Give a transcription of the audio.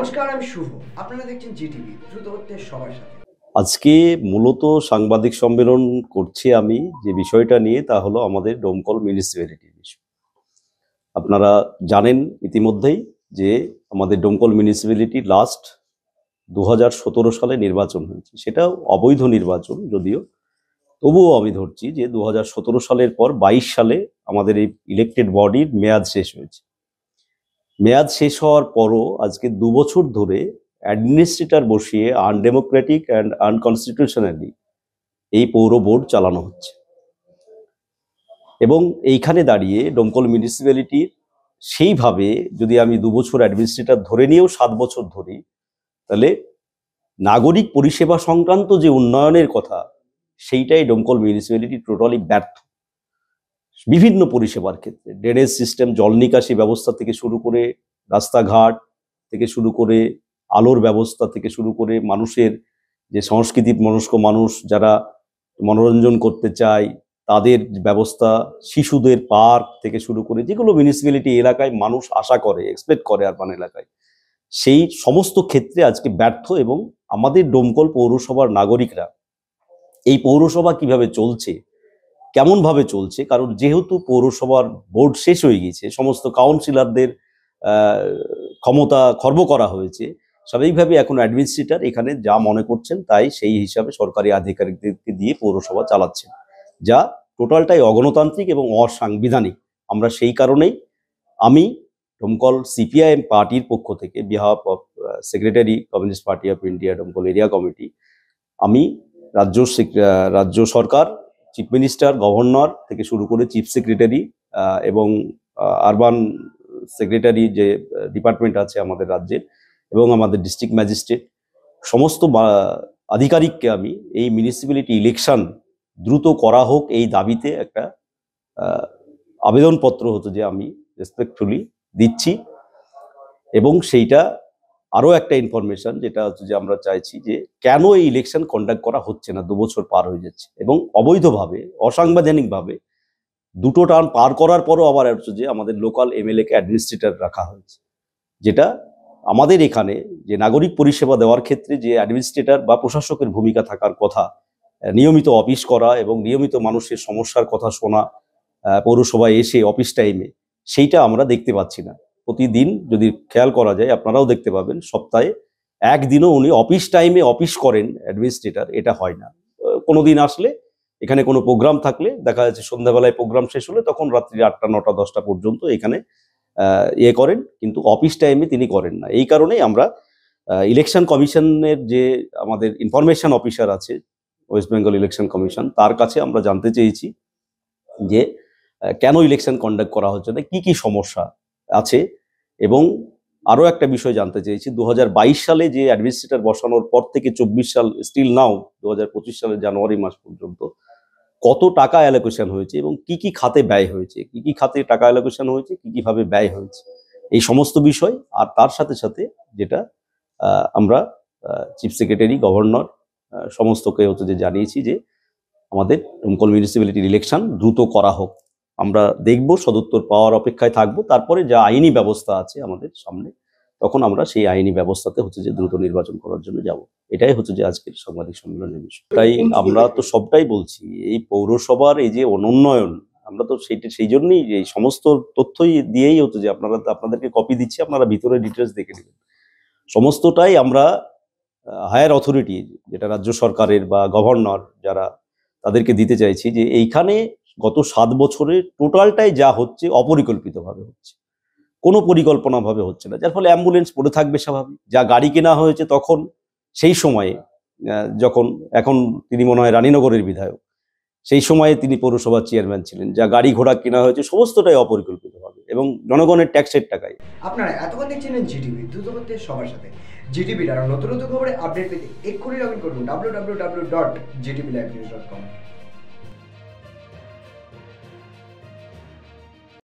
নমস্কার, আমি শুভ। আপনারা দেখছেন জিটিভি, দ্রুত হচ্ছে সবার সাথে। আজকে মূলত সাংবাদিক সম্মেলন করছি আমি যে বিষয়টা নিয়ে, তা হলো আমাদের ডোমকল মিউনিসিপ্যালিটির বিষয়। আপনারা জানেন ইতিমধ্যেই যে আমাদের ডোমকল মিউনিসিপ্যালিটি লাস্ট 2017 সালে নির্বাচন হয়েছে। সেটা অবৈধ নির্বাচন যদিও, তবুও আমি ধরছি যে 2017 সালের পর 22 সালে আমাদের এই ইলেকটেড বডির মেয়াদ শেষ হয়েছে। মেয়াদ শেষ হওয়ার পরও আজকে 2 বছর ধরে অ্যাডমিনিস্ট্রেটর বসিয়ে আনডেমোক্রেটিক অ্যান্ড আনকনস্টিটিউশনালি এই পৌর বোর্ড চালানো হচ্ছে। এবং এইখানে দাঁড়িয়ে ডোমকল মিউনিসিপ্যালিটির সেইভাবে যদি আমি 2 বছর অ্যাডমিনিস্ট্রেটর ধরে নিয়েও 7 বছর ধরি, তাহলে নাগরিক পরিষেবা সংক্রান্ত যে উন্নয়নের কথা, সেইটাই ডোমকল মিউনিসিপ্যালিটি টোটালি ব্যর্থ। বিভিন্ন পরিষেবার ক্ষেত্রে ড্রেনেজ সিস্টেম, জল নিকাশি ব্যবস্থা থেকে শুরু করে, রাস্তাঘাট থেকে শুরু করে, আলোর ব্যবস্থা থেকে শুরু করে, মানুষের যে সংস্কৃতি মনস্ক মানুষ যারা মনোরঞ্জন করতে চায় তাদের ব্যবস্থা, শিশুদের পার্ক থেকে শুরু করে, যেগুলো মিউনিসিপ্যালিটি এলাকায় মানুষ আশা করে, এক্সপেক্ট করে আরবান এলাকায়, সেই সমস্ত ক্ষেত্রে আজকে ব্যর্থ। এবং আমাদের ডোমকল পৌরসভার নাগরিকরা এই পৌরসভা কিভাবে চলছে, কেমনভাবে চলছে, কারণ যেহেতু পৌরসভার বোর্ড শেষ হয়ে গিয়েছে, সমস্ত কাউন্সিলরদের ক্ষমতা খর্ব করা হয়েছে, স্বাভাবিকভাবে এখন অ্যাডমিনিস্ট্রেটর এখানে যা মনে করছেন তাই সেই হিসাবে সরকারি আধিকারিকদেরকে দিয়ে পৌরসভা চালাচ্ছেন, যা টোটালটাই অগণতান্ত্রিক এবং অসাংবিধানিক। আমরা সেই কারণেই আমি ডোমকল সিপিআইএম পার্টির পক্ষ থেকে, behalf of secretary Communist Party of India Domkal area committee, আমি রাজ্য সরকার, চিফ মিনিস্টার, গভর্নর থেকে শুরু করে চিফ সেক্রেটারি এবং আরবান সেক্রেটারি যে ডিপার্টমেন্ট আছে আমাদের রাজ্যের, এবং আমাদের ডিস্ট্রিক্ট ম্যাজিস্ট্রেট, সমস্ত আধিকারিককে আমি এই মিউনিসিপ্যালিটি ইলেকশন দ্রুত করা হোক এই দাবিতে একটা আবেদনপত্র হতো যে আমি রেসপেক্টফুলি দিচ্ছি। এবং সেইটা আরও একটা ইনফরমেশন যেটা হচ্ছে যে আমরা চাইছি যে কেন এই ইলেকশন কন্ডাক্ট করা হচ্ছে না, 2 বছর পার হয়ে যাচ্ছে এবং অবৈধভাবে, অসাংবিধানিকভাবে 2টো টার্ম পার করার পরও আবার হচ্ছে যে আমাদের লোকাল এমএলএকে অ্যাডমিনিস্ট্রেটর রাখা হয়েছে, যেটা আমাদের এখানে যে নাগরিক পরিষেবা দেওয়ার ক্ষেত্রে যে অ্যাডমিনিস্ট্রেটর বা প্রশাসকের ভূমিকা থাকার কথা, নিয়মিত অফিস করা এবং নিয়মিত মানুষের সমস্যার কথা শোনা পৌরসভায় এসে অফিস টাইমে, সেইটা আমরা দেখতে পাচ্ছি না। প্রতিদিন যদি খেয়াল করা যায়, আপনারাও দেখতে পাবেন, সপ্তাহে একদিনও উনি অফিস টাইমে অফিস করেন অ্যাডমিনিস্ট্রেটর, এটা হয় না। কোনো দিন আসলে এখানে কোনো প্রোগ্রাম থাকলে দেখা যাচ্ছে সন্ধ্যাবেলায় প্রোগ্রাম শেষ হলে তখন রাত্রি 8টা 9টা 10টা পর্যন্ত এখানে করেন, কিন্তু অফিস টাইমে তিনি করেন না। এই কারণেই আমরা ইলেকশন কমিশনের যে আমাদের ইনফরমেশন অফিসার আছে, ওয়েস্ট বেঙ্গল ইলেকশন কমিশন, তার কাছে আমরা জানতে চেয়েছি যে কেন ইলেকশন কন্ডাক্ট করা হচ্ছে না, কি সমস্যা আছে। এবং আরও একটা বিষয় জানতে চেয়েছি, 2022 সালে যে অ্যাডমিনিস্ট্রেটর বসানোর পর থেকে 24 সাল স্টিল নাও 2025 সালের জানুয়ারি মাস পর্যন্ত কত টাকা অ্যালোকেশন হয়েছে এবং কি খাতে ব্যয় হয়েছে, কি খাতে টাকা অ্যালোকেশন হয়েছে, কিভাবে ব্যয় হয়েছে, এই সমস্ত বিষয়। আর তার সাথে সাথে যেটা আমরা চিফ সেক্রেটারি, গভর্নর সমস্তকে হচ্ছে যে জানিয়েছি যে আমাদের ডোমকল মিউনিসিপ্যালিটির ইলেকশন দ্রুত করা হোক। আমরা দেখব, সদুত্তর পাওয়ার অপেক্ষায় থাকবো, তারপরে যা আইনি ব্যবস্থা আছে আমাদের সামনে, তখন আমরা সেই আইনি ব্যবস্থাতে হচ্ছে যে দ্রুত নির্বাচন করার জন্য যাব। এটাই হচ্ছে যে আজকের সাংবাদিক সম্মেলনের বিষয়। তাই আমরা তো সবটাই বলছি, এই পৌরসভার এই যে অনুন্নয়ন, আমরা তো সেই জন্যই এই সমস্ত তথ্যই দিয়েই হচ্ছে যে আপনাদেরকে কপি দিচ্ছি, আপনারা ভিতরে ডিটেলস দেখে নেবেন। সমস্তটাই আমরা হায়ার অথরিটি, যেটা রাজ্য সরকারের বা গভর্নর যারা, তাদেরকে দিতে চাইছি যে এইখানে গত 7 বছরে টোটালটাই যা হচ্ছে অপরিকল্পিতভাবে হচ্ছে, কোনো পরিকল্পনাভাবে হচ্ছে না, যার ফলে অ্যাম্বুলেন্স পড়ে থাকবে স্বাভাবিক। যা গাড়ি কেনা হয়েছে তখন, সেই সময়ে যখন, এখন তিনি মনে হয় রানীনগরের বিধায়ক, সেই সময়ে তিনি পৌরসভার চেয়ারম্যান ছিলেন, যা গাড়ি ঘোড়া কেনা হয়েছে সমস্তটাই অপরিকল্পিতভাবে এবং জনগণের ট্যাক্সের টাকায়। আপনারা এতক্ষণ দেখছিলেন জিটিভি, দ্রুত হচ্ছে সবার সাথে। জিটিভির আরও নতুন খবরে আপডেট পেতে এক্ষুনি লগ ইন করুন www.gtblivenews.com।